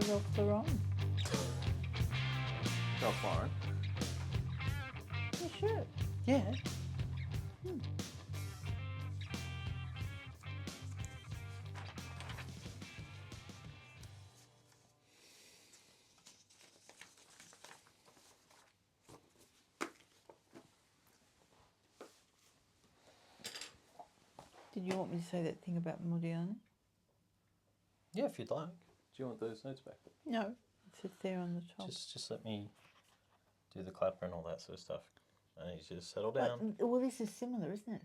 it off the run. Go for it. You should. Yeah. Did you want me to say that thing about Modigliani? Yeah, if you'd like. Do you want those notes back? No, it sits there on the top. Just let me do the clapper and all that sort of stuff. I need you to settle down. Well, this is similar, isn't it?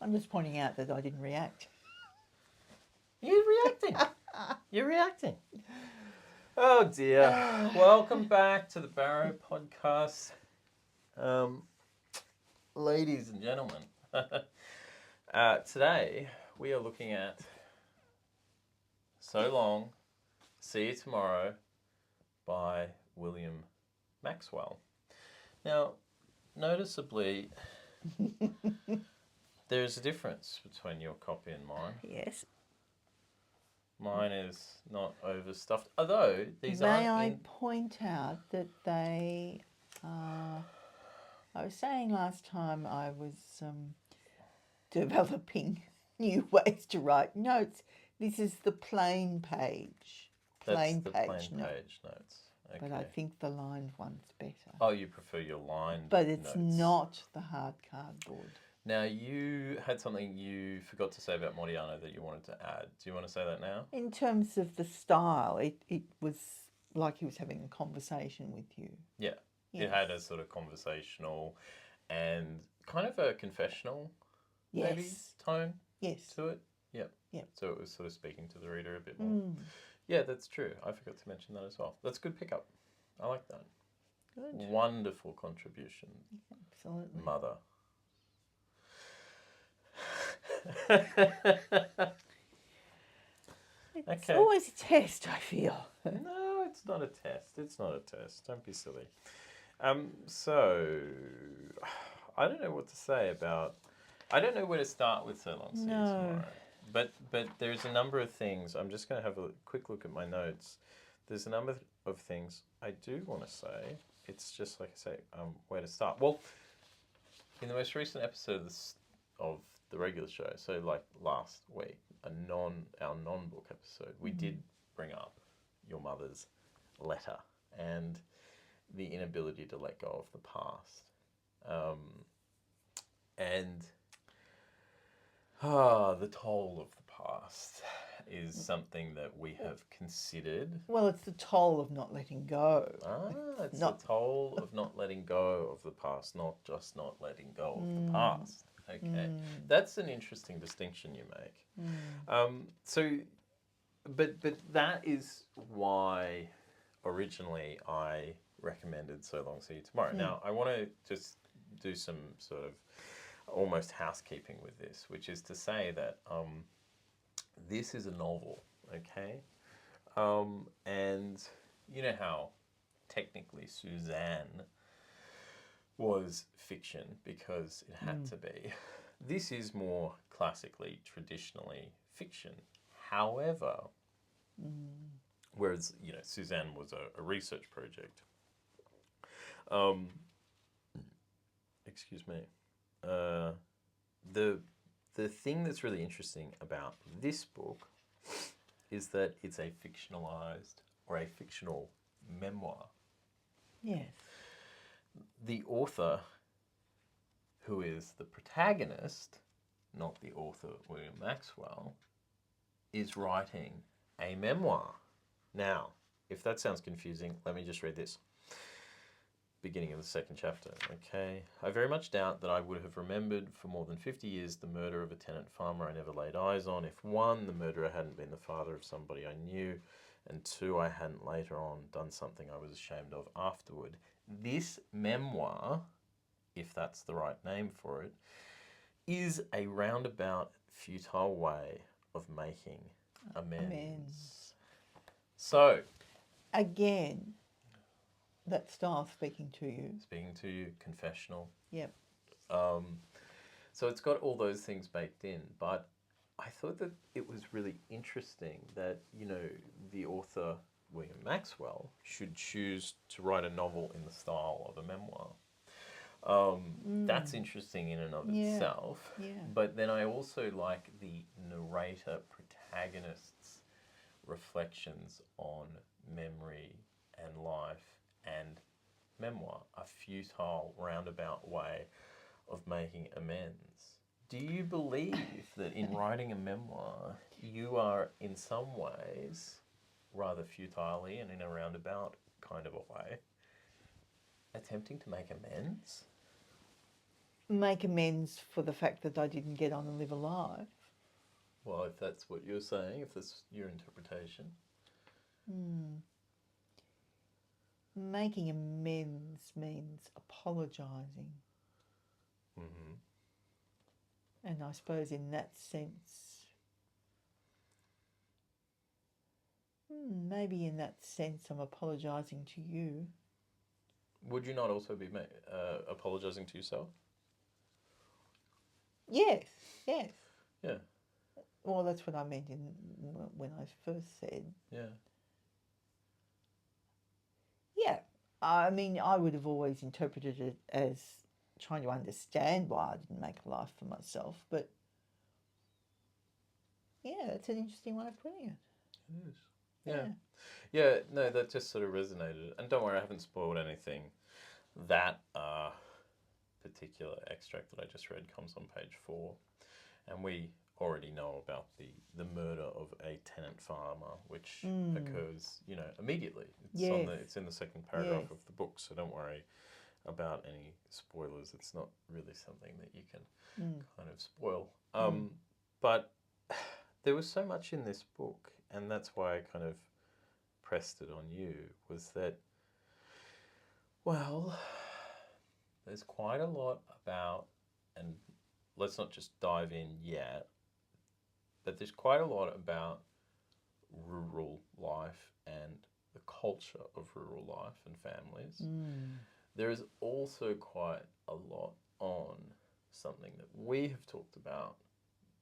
I'm just pointing out that I didn't react. You're reacting. You're reacting. Oh dear. Welcome back to the Barrow Podcast. Ladies and gentlemen, today we are looking at So Long, See You Tomorrow by William Maxwell. Now, noticeably, there's a difference between your copy and mine. Yes. Mine is not overstuffed, although these May aren't I point out that they are... I was saying last time I was developing new ways to write notes. This is the plain page. Plain page notes. Okay. But I think the lined one's better. Oh, you prefer your lined But it's notes. not the hard cardboard. Now, you had something you forgot to say about Modigliani that you wanted to add. Do you want to say that now? In terms of the style, it was like he was having a conversation with you. Yeah. Yes. It had a sort of conversational and kind of a confessional maybe tone to it. Yep. Yep. So it was sort of speaking to the reader a bit more. Yeah, that's true. I forgot to mention that as well. That's a good pickup. I like that. Good. Wonderful contribution. Absolutely. Mother. It's Okay. always a test, I feel. No, it's not a test. It's not a test. Don't be silly. So, I don't know what to say about... I don't know where to start with So Long, See You Tomorrow. But there's a number of things. I'm just going to have a quick look at my notes. There's a number of things I do want to say. It's just, like I say, where to start. Well, in the most recent episode of the regular show, so like last week, our non-book episode, we did bring up your mother's letter and the inability to let go of the past. And the toll of the past is something that we have considered. Well, it's the toll of not letting go. It's the toll of not letting go of the past, not just not letting go of the past. Okay, that's an interesting distinction you make. But that is why originally I recommended So Long, See You Tomorrow. Now, I want to just do some sort of almost housekeeping with this, which is to say that this is a novel, okay? And you know how technically Suzanne was fiction because it had to be. This is more classically, traditionally fiction. However, whereas, you know, Suzanne was a research project. Excuse me. The thing that's really interesting about this book is that it's a fictionalized or a fictional memoir. Yes. The author, who is the protagonist, not the author William Maxwell, is writing a memoir. Now, if that sounds confusing, let me just read this. Beginning of the second chapter, okay? I very much doubt that I would have remembered for more than 50 years the murder of a tenant farmer I never laid eyes on if 1, the murderer hadn't been the father of somebody I knew, and 2, I hadn't later on done something I was ashamed of afterward. This memoir, if that's the right name for it, is a roundabout, futile way of making amends. So, again, that style speaking to you. Speaking to you, confessional. Yep. So it's got all those things baked in, but I thought that it was really interesting that, you know, the author, William Maxwell, should choose to write a novel in the style of a memoir. That's interesting in and of itself. Yeah. But then I also like the narrator protagonist's reflections on memory and life and memoir, a futile roundabout way of making amends. Do you believe that in writing a memoir, you are in some ways, rather futilely and in a roundabout kind of a way, attempting to make amends? Make amends for the fact that I didn't get on and live a life. Well, if that's what you're saying, if that's your interpretation. Making amends means apologising. Mm-hmm. And I suppose in that sense, maybe in that sense I'm apologising to you. Would you not also be apologising to yourself? Yes. Yeah. Well, that's what I meant when I first said. Yeah. Yeah. I mean, I would have always interpreted it as trying to understand why I didn't make a life for myself, but yeah, that's an interesting way of putting it. It is. Yeah, no, that just sort of resonated. And don't worry, I haven't spoiled anything. That particular extract that I just read comes on page 4. And we already know about the murder of a tenant farmer, which occurs, you know, immediately. It's in the second paragraph of the book, so don't worry about any spoilers. It's not really something that you can kind of spoil. But there was so much in this book, and that's why I kind of pressed it on you, was that, well, there's quite a lot about, and let's not just dive in yet, but there's quite a lot about rural life and the culture of rural life and families. There is also quite a lot on something that we have talked about,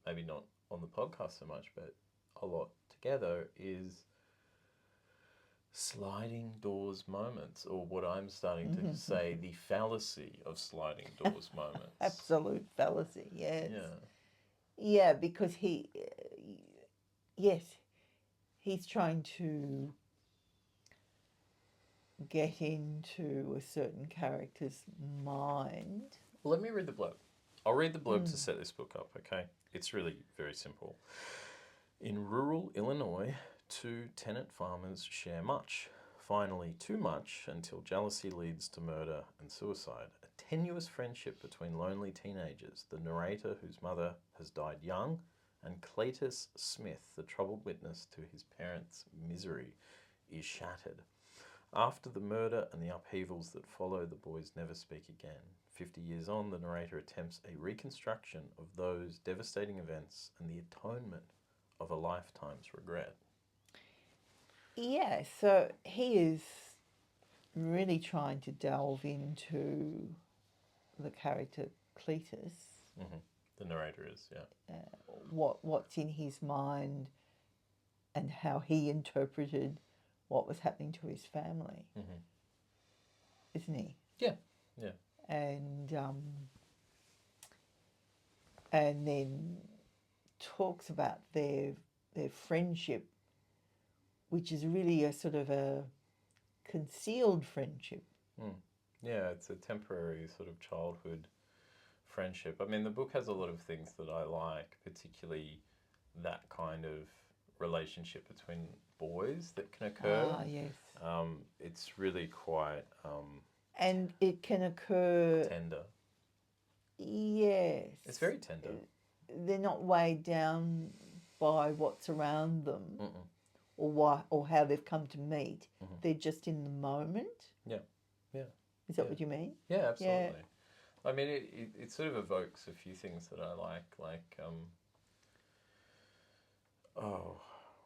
maybe not on the podcast so much, but a lot together, is sliding doors moments, or what I'm starting to say, the fallacy of sliding doors moments. Absolute fallacy, yes. Yeah. Yeah, because he's trying to get into a certain character's mind. Well, let me read the blurb. I'll read the blurb to set this book up, okay? It's really very simple. In rural Illinois, 2 tenant farmers share much. Finally, too much, until jealousy leads to murder and suicide. A tenuous friendship between lonely teenagers, the narrator whose mother has died young, and Cletus Smith, the troubled witness to his parents' misery, is shattered. After the murder and the upheavals that follow, the boys never speak again. 50 years on, the narrator attempts a reconstruction of those devastating events and the atonement of a lifetime's regret. Yeah, so he is really trying to delve into the character Cletus. The narrator is, yeah. What's in his mind and how he interpreted what was happening to his family, isn't he? Yeah. And then talks about their friendship, which is really a sort of a concealed friendship. Yeah, it's a temporary sort of childhood friendship. I mean, the book has a lot of things that I like, particularly that kind of relationship between boys that can occur. Yes. It's really quite and it can occur... tender. Yes. It's very tender. They're not weighed down by what's around them or how they've come to meet. They're just in the moment. Yeah. Is that what you mean? Yeah, absolutely. Yeah. I mean, it sort of evokes a few things that I like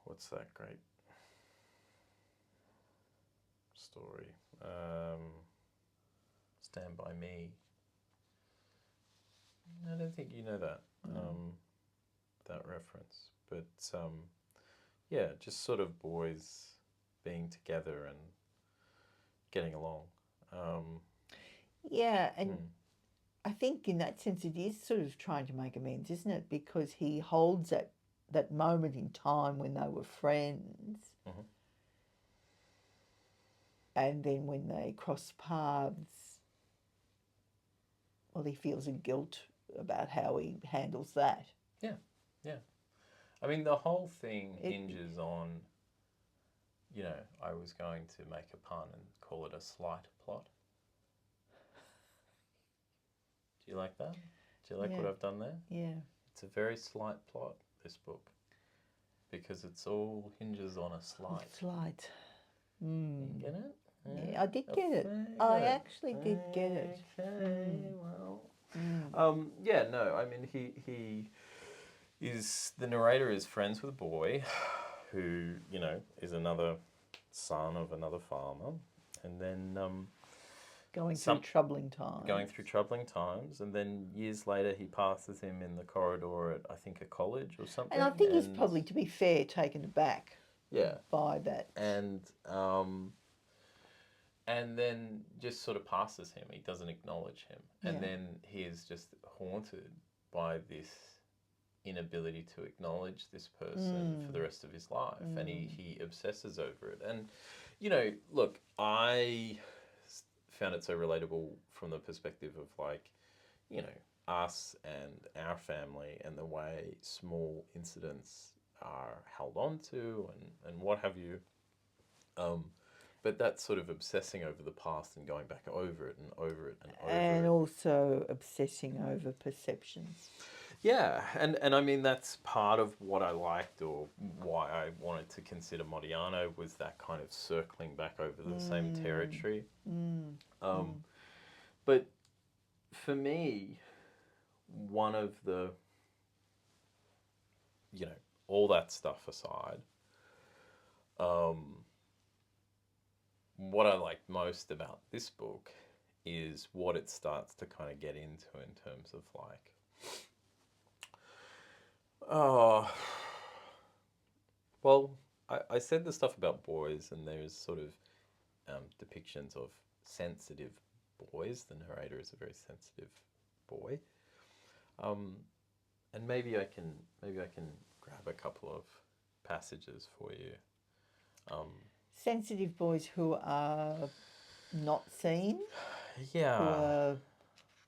what's that great? story. Stand By Me. I don't think you know that, that reference. But, yeah, just sort of boys being together and getting along. Yeah, and I think in that sense it is sort of trying to make amends, isn't it? Because he holds that moment in time when they were friends. Mhm. And then when they cross paths, well, he feels a guilt about how he handles that. Yeah. I mean, the whole thing hinges on, you know, I was going to make a pun and call it a slight plot. Do you like that? Do you like what I've done there? Yeah. It's a very slight plot, this book, because it's all hinges on a slight. Slight. You get it? Yeah, I did get it. I actually did get it. Okay, well. Yeah, no, I mean, he is, the narrator is friends with a boy who, you know, is another son of another farmer, and then going through troubling times. And then years later he passes him in the corridor at, I think, a college or something. And I think he's probably, to be fair, taken aback by that. And then just sort of passes him. He doesn't acknowledge him. And then he is just haunted by this inability to acknowledge this person for the rest of his life. And he obsesses over it. And, you know, look, I found it so relatable from the perspective of, like, you know, us and our family and the way small incidents are held on to and what have you. But that sort of obsessing over the past and going back over it and over it and over it. And also obsessing over perceptions. Yeah, and I mean, that's part of what I liked, or why I wanted to consider Modiano, was that kind of circling back over the same territory. But for me, one of the, you know, all that stuff aside, what I liked most about this book is what it starts to kind of get into in terms of, like, well, I said the stuff about boys, and there's sort of depictions of sensitive boys. The narrator is a very sensitive boy, and maybe I can grab a couple of passages for you. Sensitive boys who are not seen, who Yeah. are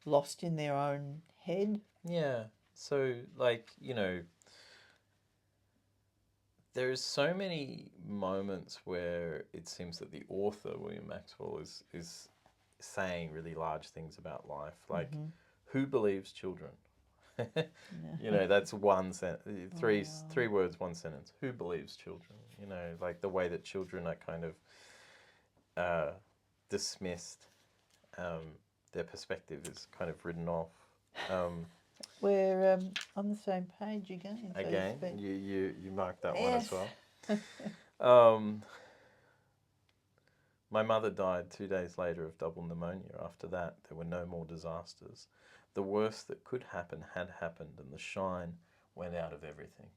lost in their own head. Yeah. So, like, you know, there's so many moments where it seems that the author, William Maxwell, is saying really large things about life, like, who believes children? You know, that's one three words, one sentence. Who believes children? You know, like the way that children are kind of dismissed. Their perspective is kind of written off. We're on the same page again. So Again, to speak. you marked that Yes. one as well. My mother died 2 days later of double pneumonia. After that, there were no more disasters. The worst that could happen had happened, and the shine went out of everything.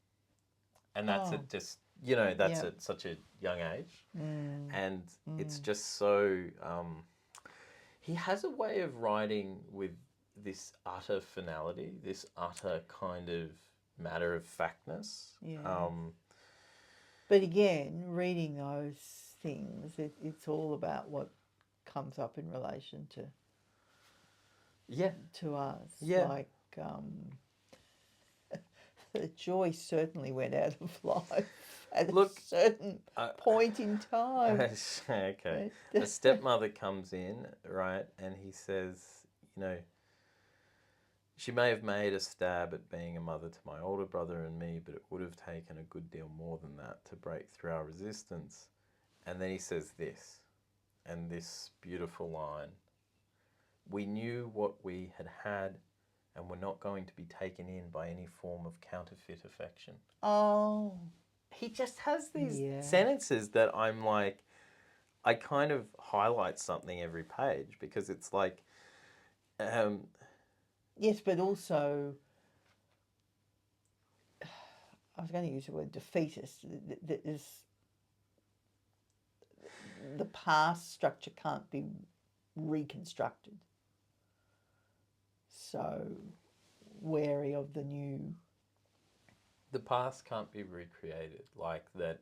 And that's at just, you know, that's at such a young age. And it's just so, he has a way of writing with this utter finality, this utter kind of matter-of-factness. Yeah. But again, reading those things, it's all about what comes up in relation to us. Yeah. Like, Joyce certainly went out of life at a certain point in time. Okay. The stepmother comes in, right, and he says, you know, she may have made a stab at being a mother to my older brother and me, but it would have taken a good deal more than that to break through our resistance. And then he says this, and this beautiful line: we knew what we had had and were not going to be taken in by any form of counterfeit affection. Oh. He just has these sentences that I'm like, I kind of highlight something every page because it's like, yes, but also, I was going to use the word defeatist. The past structure can't be reconstructed. So wary of the new. The past can't be recreated, like that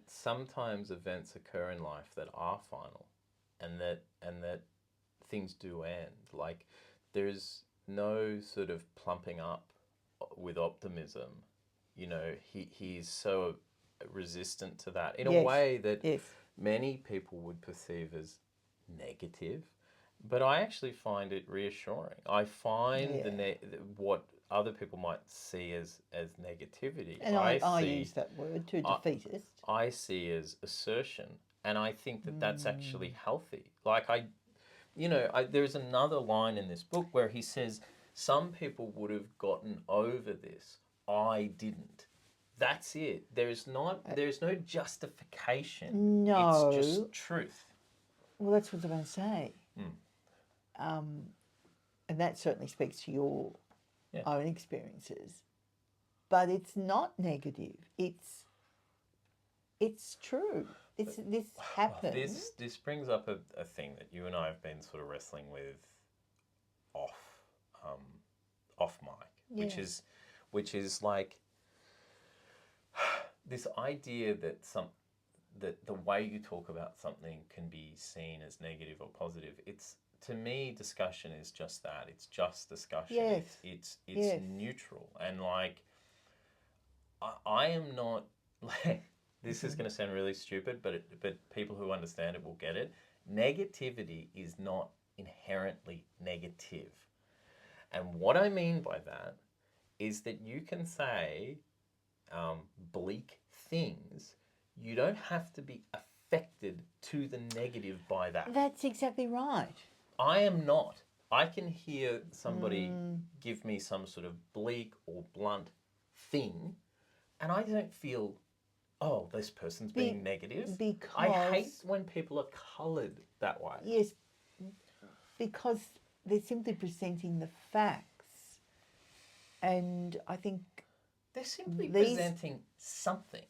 sometimes events occur in life that are final, and that things do end. Like, there's no sort of plumping up with optimism. You know, he's so resistant to that in a way that many people would perceive as negative, but I actually find it reassuring. I find what other people might see as negativity, and I use that word too, defeatist. I see as assertion, and I think that that's actually healthy. Like, there's another line in this book where he says, some people would have gotten over this. I didn't. That's it. There's no justification. No. It's just truth. Well, that's what I was going to say. And that certainly speaks to your own experiences. But it's not negative. It's true. This happened. This brings up a thing that you and I have been sort of wrestling with off mic, which is like this idea that the way you talk about something can be seen as negative or positive. It's, to me, discussion is just that. It's just discussion. Yes. It's neutral. And like, I am not, like, this is going to sound really stupid, but people who understand it will get it. Negativity is not inherently negative. And what I mean by that is that you can say bleak things. You don't have to be affected to the negative by that. That's exactly right. I am not. I can hear somebody give me some sort of bleak or blunt thing, and I don't feel, oh, this person's being negative. Because I hate when people are coloured that way. Yes, because they're simply presenting the facts. And I think they're simply presenting something.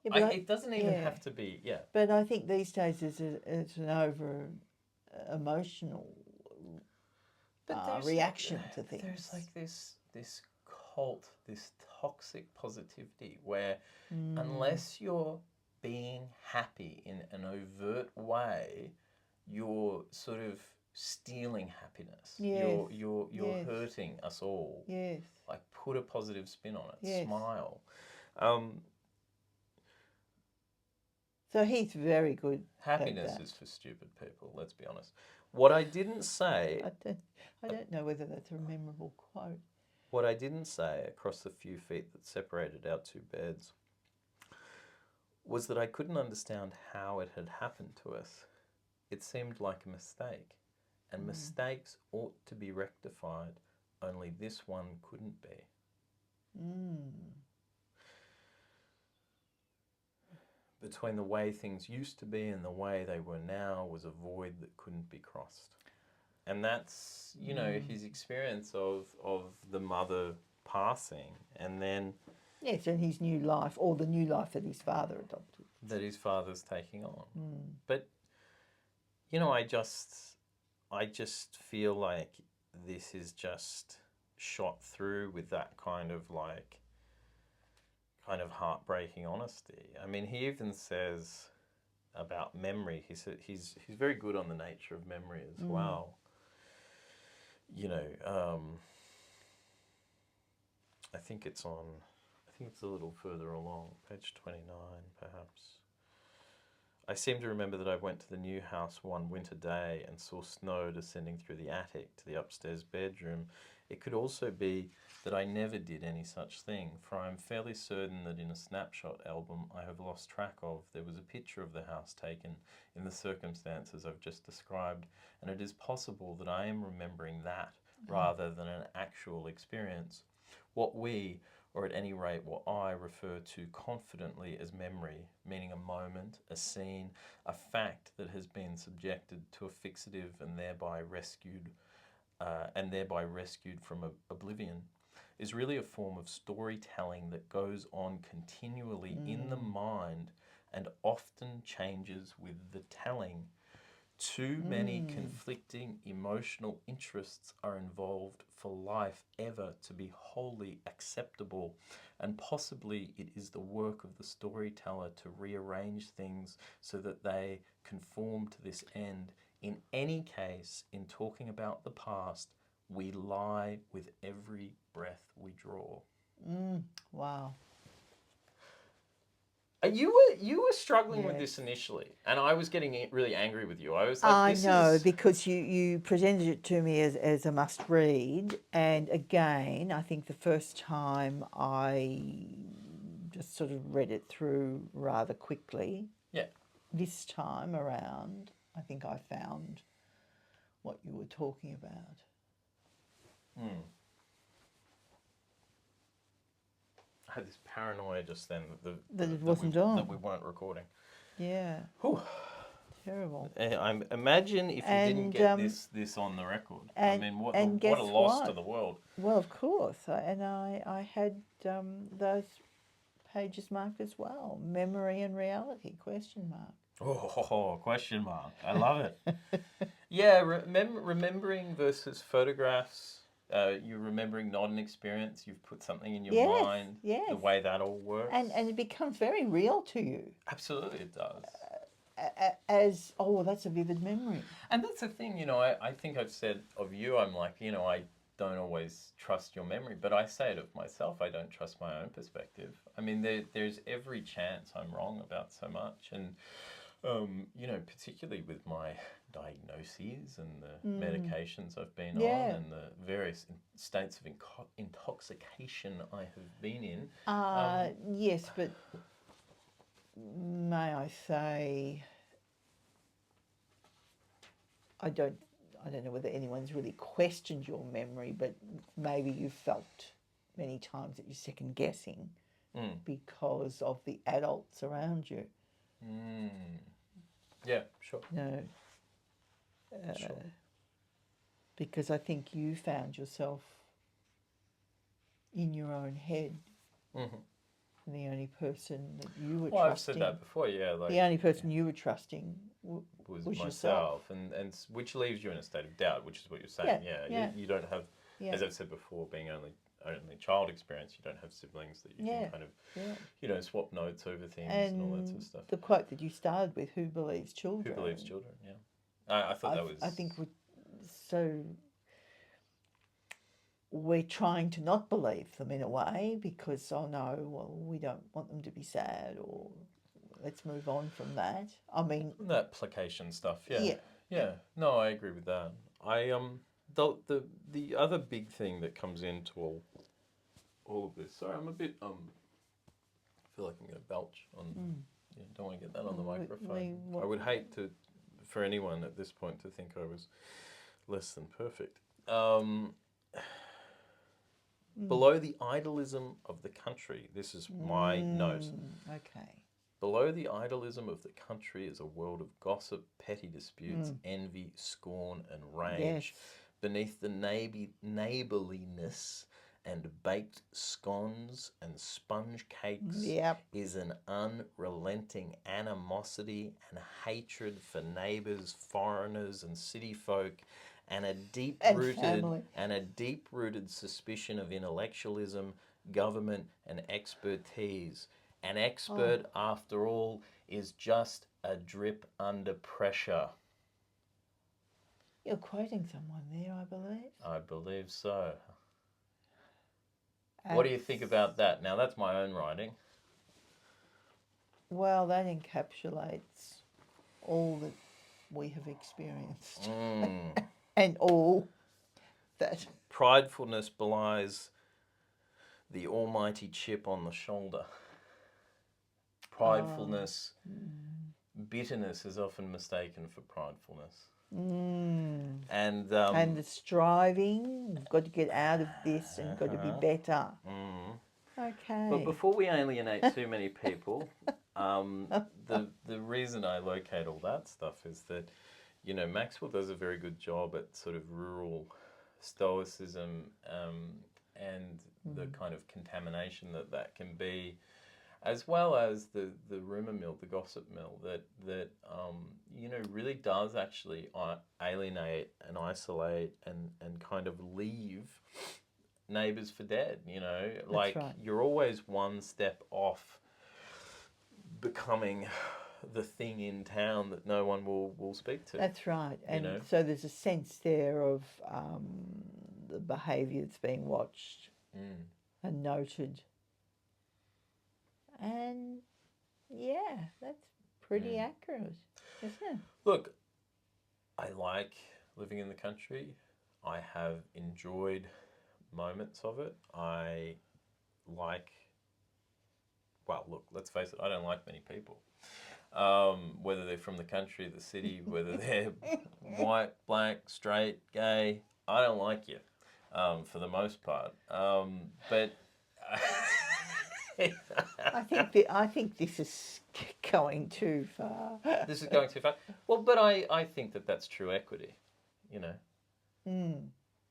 Yeah, it doesn't even have to be, But I think these days it's an over emotional reaction to things. There's like this cult, this toxic positivity where unless you're being happy in an overt way, you're sort of stealing happiness. Yes. You're hurting us all. Yes. Like, put a positive spin on it. Yes. Smile. So he's very good. Happiness is for stupid people, let's be honest. What I didn't say... I don't know whether that's a memorable quote. What I didn't say across the few feet that separated our two beds was that I couldn't understand how it had happened to us. It seemed like a mistake, and mistakes ought to be rectified, only this one couldn't be. Between the way things used to be and the way they were now was a void that couldn't be crossed. And that's, his experience of the mother passing, and then... Yes, and his new life, or the new life that his father adopted. That his father's taking on. But, I just feel like this is just shot through with that kind of heartbreaking honesty. I mean, he even says about memory, he's very good on the nature of memory as well. I think it's a little further along, page 29 perhaps. I seem to remember that I went to the new house one winter day and saw snow descending through the attic to the upstairs bedroom. It could also be that I never did any such thing, for I am fairly certain that in a snapshot album I have lost track of, there was a picture of the house taken in the circumstances I've just described, and it is possible that I am remembering that rather than an actual experience. What we, or at any rate what I refer to confidently as memory, meaning a moment, a scene, a fact that has been subjected to a fixative and thereby rescued from oblivion, is really a form of storytelling that goes on continually in the mind and often changes with the telling. Too many conflicting emotional interests are involved for life ever to be wholly acceptable, and possibly it is the work of the storyteller to rearrange things so that they conform to this end. In any case, in talking about the past, we lie with every breath we draw. Wow. You were struggling with this initially, and I was getting really angry with you. I was like, I know, because you presented it to me as a must read, and again, I think the first time I just sort of read it through rather quickly. Yeah. This time around, I think I found what you were talking about. I had this paranoia just then That it wasn't on. that we weren't recording. Yeah. Whew. Terrible. I imagine if you didn't get this on the record. I mean, what a loss to the world. Well, of course. I had those pages marked as well. Memory and reality, question mark. Oh, question mark. I love it. Yeah, remembering versus photographs. You're remembering not an experience. You've put something in your mind. Yes. The way that all works. And it becomes very real to you. Absolutely, it does. As, that's a vivid memory. And that's the thing, I think I've said of you, I'm like, I don't always trust your memory, but I say it of myself, I don't trust my own perspective. I mean, there's every chance I'm wrong about so much. And, particularly with my diagnoses and the medications I've been on and the various states of intoxication I have been in. Yes, but may I say, I don't know whether anyone's really questioned your memory, but maybe you've felt many times that you're second guessing because of the adults around you. Yeah, sure. Sure. Because I think you found yourself in your own head. The only person that you were trusting. I've said that before, yeah. Like, the only person you were trusting was myself. Yourself, and which leaves you in a state of doubt, which is what you're saying. You don't have, as I've said before, being only child experience, you don't have siblings that you can kind of, swap notes over things and all that sort of stuff. The quote that you started with, "Who believes children?" Who believes children? Yeah, I thought that was. I think we're trying to not believe them in a way because, we don't want them to be sad, or let's move on from that. I mean, that placation stuff. Yeah. No, I agree with that. The other big thing that comes into all of this. Sorry, I'm a bit I feel like I'm going to belch on. Don't want to get that on the microphone. I would hate for anyone at this point to think I was less than perfect. Below the idolism of the country, this is my note. Okay. Below the idolism of the country is a world of gossip, petty disputes, envy, scorn, and rage. Yes. Beneath the neighbourliness and baked scones and sponge cakes is an unrelenting animosity and hatred for neighbours, foreigners, and city folk, and a deep-rooted suspicion of intellectualism, government, and expertise. An expert, after all, is just a drip under pressure. You're quoting someone there, I believe. I believe so. What do you think about that? Now, that's my own writing. Well, that encapsulates all that we have experienced. And all that. Pridefulness belies the almighty chip on the shoulder. Pridefulness, bitterness is often mistaken for pridefulness. And the striving, you've got to get out of this and got to be better. Okay. But before we alienate too many people, the reason I locate all that stuff is that, Maxwell does a very good job at sort of rural stoicism and the kind of contamination that can be, as well as the rumour mill, the gossip mill, that really does actually alienate and isolate and kind of leave neighbours for dead. Like right. you're always one step off becoming the thing in town that no one will speak to. That's right. And so there's a sense there of the behaviour that's being watched and noted. And yeah, that's pretty accurate, isn't it? Look, I like living in the country. I have enjoyed moments of it. I like, well, look, let's face it, I don't like many people. Whether they're from the country, the city, whether they're white, black, straight, gay, I don't like you for the most part. But I think this is going too far. This is going too far. Well, but I think that's true equity,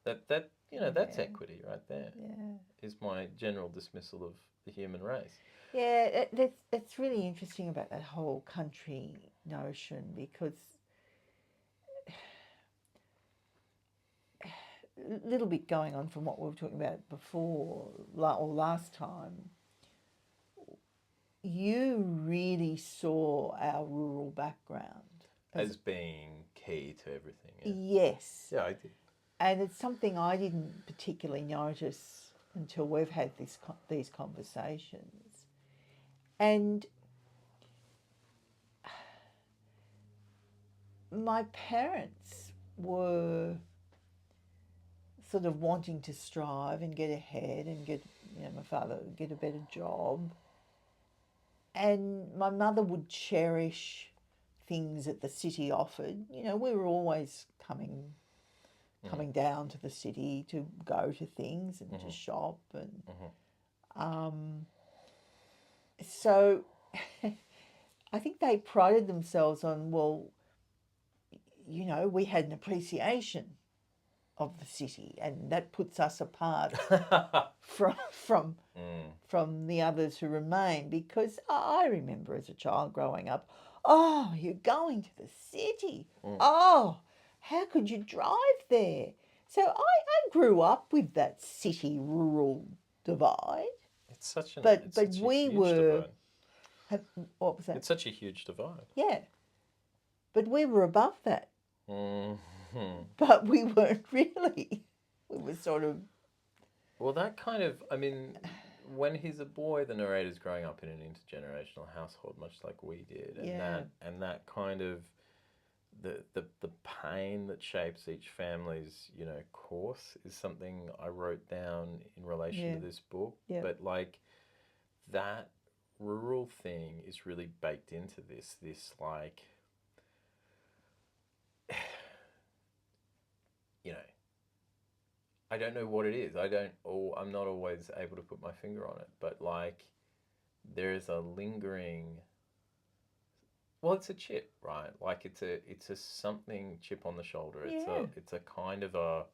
That's equity right there. Yeah. Is my general dismissal of the human race. Yeah, that's really interesting about that whole country notion, because a little bit going on from what we were talking about before or last time, you really saw our rural background as being key to everything. Yeah. Yes. Yeah, I did. And it's something I didn't particularly notice until we've had these conversations. And my parents were sort of wanting to strive and get ahead and get, my father would get a better job. And my mother would cherish things that the city offered. We were always coming down to the city to go to things and to shop and so I think they prided themselves on, well, we had an appreciation of the city, and that puts us apart from the others who remain, because I remember as a child growing up, oh, you're going to the city. Oh, how could you drive there? So I grew up with that city-rural divide. It's such an but such we a huge were. divide. What was that? It's such a huge divide. Yeah, but we were above that. Mm-hmm. But we weren't really. We were sort of. Well, that kind of, when he's a boy, the narrator's growing up in an intergenerational household, much like we did, and that kind of the pain that shapes each family's course is something I wrote down in relation to this book. Yeah. But like that rural thing is really baked into this like I don't know what it is. I'm not always able to put my finger on it, but like there is a lingering. Well, it's a chip, right? Like it's a something chip on the shoulder. Yeah. It's a kind of a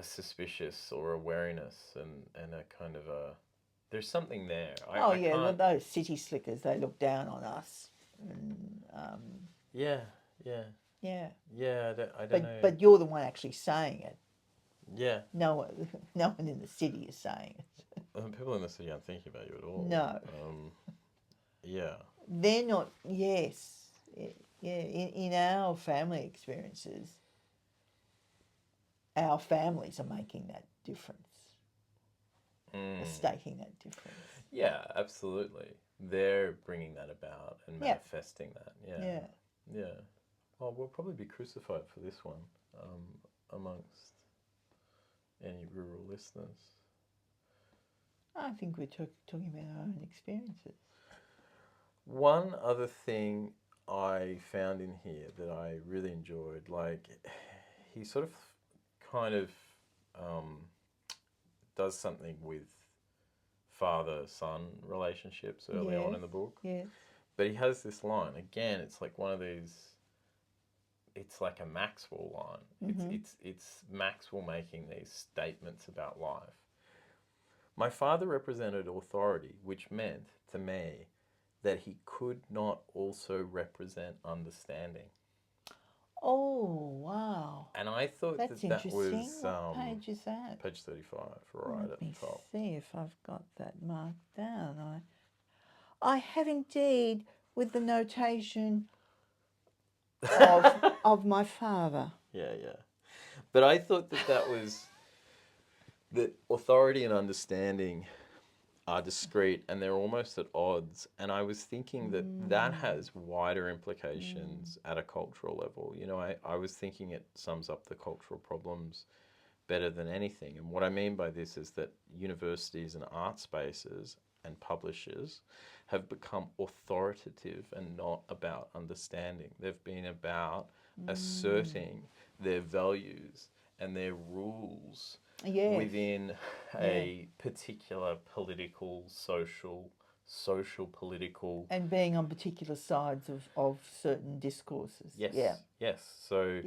suspicious or a wariness and a kind of a. There's something there. Those city slickers, they look down on us. And, Yeah. Yeah. Yeah, I don't know. But you're the one actually saying it. Yeah. No one in the city is saying it. People in the city aren't thinking about you at all. No. Yeah. They're not, yes. Yeah, in our family experiences, our families are making that difference. Are staking that difference. Yeah, absolutely. They're bringing that about and manifesting that. Yeah. Yeah. Well, we'll probably be crucified for this one amongst any rural listeners. I think we're talking about our own experiences. One other thing I found in here that I really enjoyed, like he sort of kind of does something with father-son relationships early on in the book. Yes. But he has this line. Again, it's like one of these, it's like a Maxwell line. Mm-hmm. It's Maxwell making these statements about life. My father represented authority, which meant to me that he could not also represent understanding. Oh, wow. And I thought That's that interesting. was What page is that? page 35, right at the top. Let me see if I've got that marked down. I have indeed, with the notation of my father. Yeah. But I thought that was that authority and understanding are discrete and they're almost at odds. And I was thinking that has wider implications at a cultural level. You know, I was thinking it sums up the cultural problems better than anything. And what I mean by this is that universities and art spaces and publishers have become authoritative and not about understanding. They've been about asserting their values and their rules within a particular political, social, political... And being on particular sides of certain discourses. Yes. So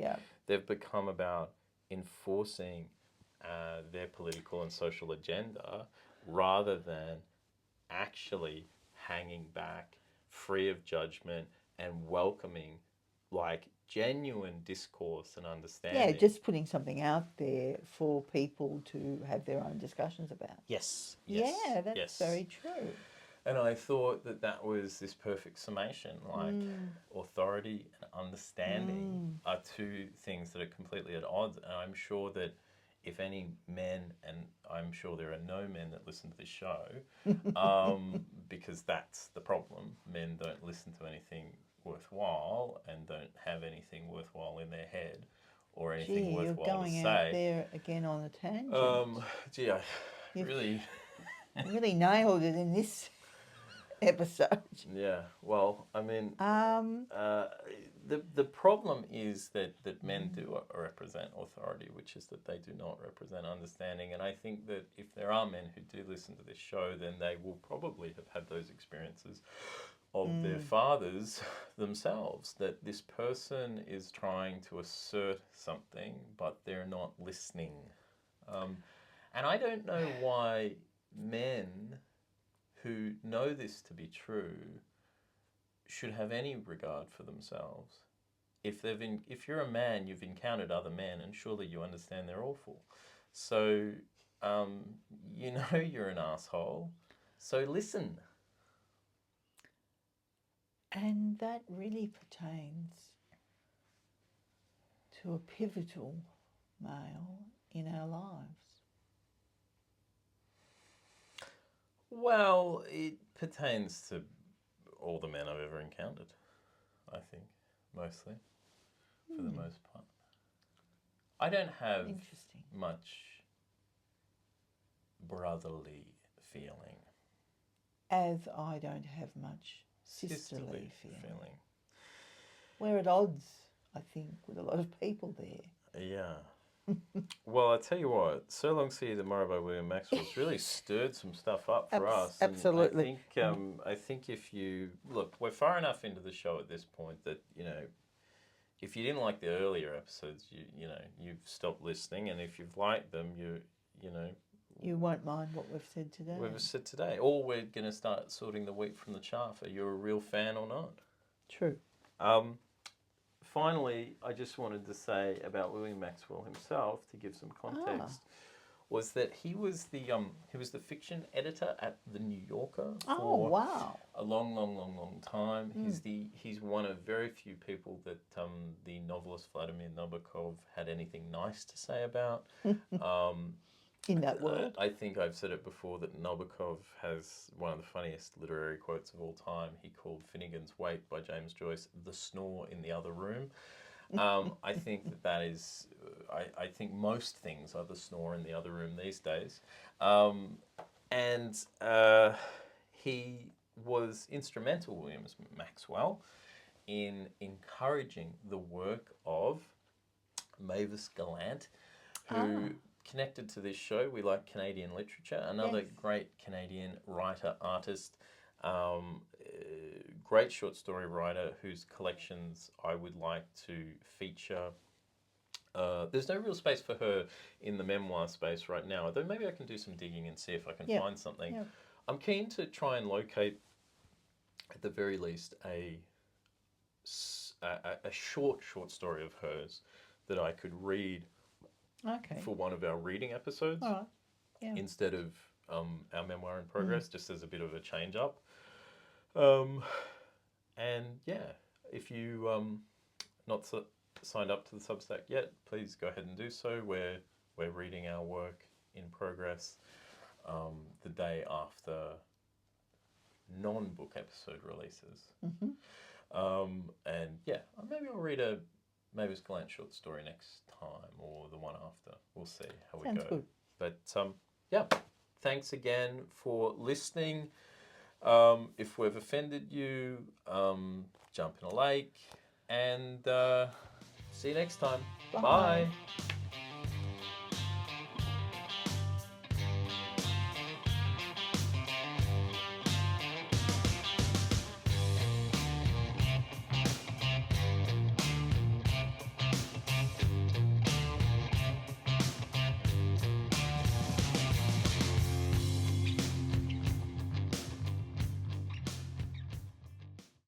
they've become about enforcing their political and social agenda rather than actually hanging back, free of judgment, and welcoming like genuine discourse and understanding. Yeah, just putting something out there for people to have their own discussions about. Yes. Yeah, that's very true. And I thought that was this perfect summation, like authority and understanding are two things that are completely at odds. And I'm sure that if any men, and I'm sure there are no men that listen to this show, because that's the problem. Men don't listen to anything worthwhile and don't have anything worthwhile in their head or anything worthwhile you're going to say. Out there again on a tangent. I really... really nailed it in this episode. Yeah, well, I mean, the problem is that men do represent authority, which is that they do not represent understanding. And I think that if there are men who do listen to this show, then they will probably have had those experiences of their fathers themselves, that this person is trying to assert something, but they're not listening. And I don't know why men who know this to be true should have any regard for themselves. If you're a man, you've encountered other men, and surely you understand they're awful. So you know you're an asshole. So listen. And that really pertains to a pivotal male in our lives. Well, it pertains to all the men I've ever encountered, I think, mostly, for the most part. I don't have much brotherly feeling. As I don't have much sisterly feeling. We're at odds, I think, with a lot of people there. Yeah. Well, I tell you what, So Long See You Tomorrow by William Maxwell has really stirred some stuff up for us. Absolutely. And I think if you look, we're far enough into the show at this point that, you know, if you didn't like the earlier episodes, you know, you've stopped listening, and if you've liked them, you know, you won't mind what we've said today. Or we're going to start sorting the wheat from the chaff. Are you a real fan or not? True. Finally, I just wanted to say about William Maxwell himself, to give some context, was that he was the fiction editor at the New Yorker for a long time. He's one of very few people that the novelist Vladimir Nabokov had anything nice to say about. In that world. I think I've said it before that Nabokov has one of the funniest literary quotes of all time. He called Finnegan's Wake by James Joyce the snore in the other room. I think that is, I think most things are the snore in the other room these days. And he was instrumental, William Maxwell, in encouraging the work of Mavis Gallant, who connected to this show, we like Canadian literature. Another Yes. great Canadian writer, artist, great short story writer whose collections I would like to feature. There's no real space for her in the memoir space right now, although maybe I can do some digging and see if I can Yep. find something. Yep. I'm keen to try and locate, at the very least, a short story of hers that I could read Okay. for one of our reading episodes All right. Yeah. instead of our memoir in progress, just as a bit of a change up. And yeah, if you not signed up to the Substack yet, please go ahead and do so. We're reading our work in progress the day after non-book episode releases. And yeah, maybe I'll read a Mavis Gallant short story next time or the one after. We'll see how we Sounds go. good. But yeah, thanks again for listening. If we've offended you, jump in a lake, and see you next time. Bye. Bye.